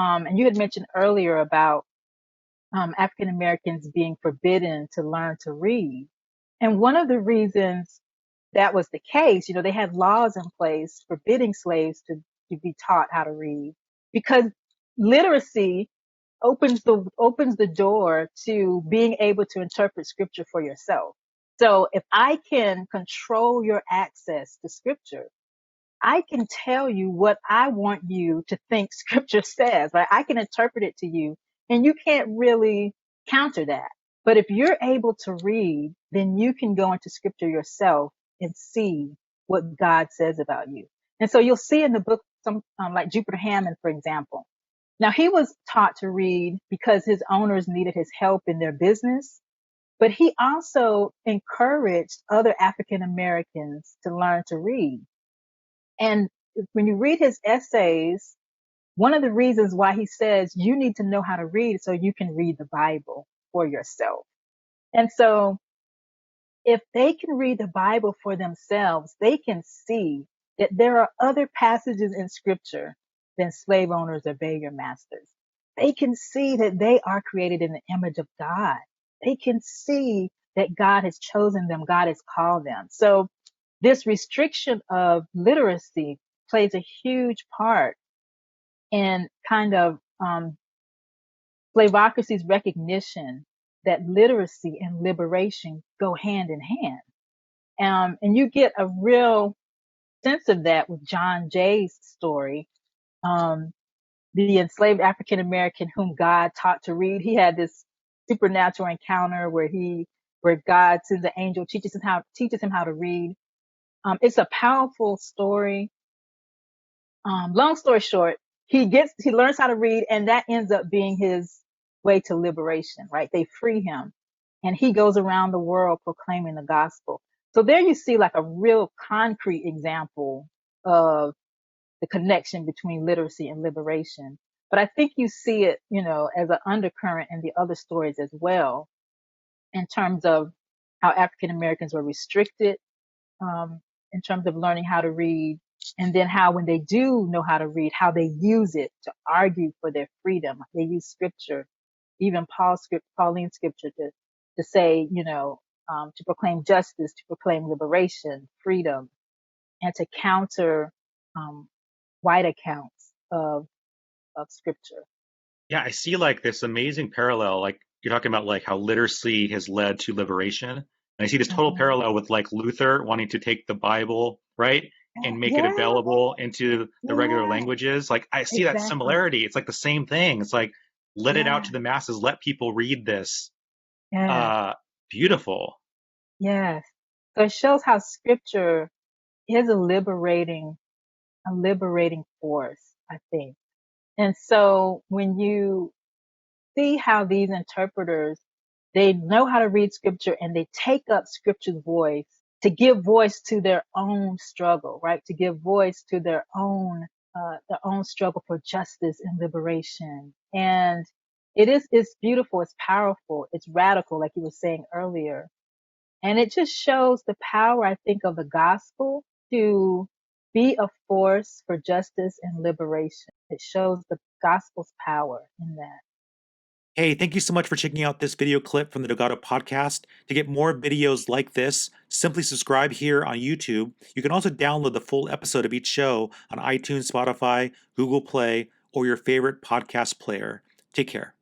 And you had mentioned earlier about African Americans being forbidden to learn to read. And one of the reasons that was the case, they had laws in place forbidding slaves to be taught how to read, because literacy opens the door to being able to interpret scripture for yourself. So if I can control your access to scripture, I can tell you what I want you to think scripture says, right? I can interpret it to you, and you can't really counter that. But if you're able to read, then you can go into scripture yourself and see what God says about you. And so you'll see in the book, some like Jupiter Hammon, for example. Now, he was taught to read because his owners needed his help in their business, but he also encouraged other African Americans to learn to read. And when you read his essays, one of the reasons why he says you need to know how to read so you can read the Bible for yourself. And so if they can read the Bible for themselves, they can see that there are other passages in scripture than slave owners obey your masters. They can see that they are created in the image of God. They can see that God has chosen them. God has called them. So this restriction of literacy plays a huge part in kind of slavocracy's recognition that literacy and liberation go hand in hand. And you get a real sense of that with John Jay's story. The enslaved African American whom God taught to read. He had this supernatural encounter where God sends an angel, teaches him how to read. It's a powerful story. Long story short, he learns how to read, and that ends up being his way to liberation, right? They free him, and he goes around the world proclaiming the gospel. So there you see like a real concrete example of the connection between literacy and liberation. But I think you see it, as an undercurrent in the other stories as well, in terms of how African Americans were restricted, in terms of learning how to read, and then how when they do know how to read, how they use it to argue for their freedom. They use scripture, even Pauline scripture to say, to proclaim justice, to proclaim liberation, freedom, and to counter white accounts of scripture. Yeah, I see like this amazing parallel. Like you're talking about like how literacy has led to liberation. And I see this total parallel with like Luther wanting to take the Bible, right? And make it available into the regular languages. Like I see that similarity. It's like the same thing. It's like, let it out to the masses. Let people read this. Beautiful. Yes. So it shows how scripture is a liberating force, I think. And so when you see how these interpreters, they know how to read scripture and they take up scripture's voice to give voice to their own struggle, right? To give voice to their own struggle for justice and liberation. And it's beautiful. It's powerful. It's radical, like you were saying earlier. And it just shows the power, I think, of the gospel to be a force for justice and liberation. It shows the gospel's power in that. Hey, thank you so much for checking out this video clip from the Delgado podcast. To get more videos like this, simply subscribe here on YouTube. You can also download the full episode of each show on iTunes, Spotify, Google Play, or your favorite podcast player. Take care.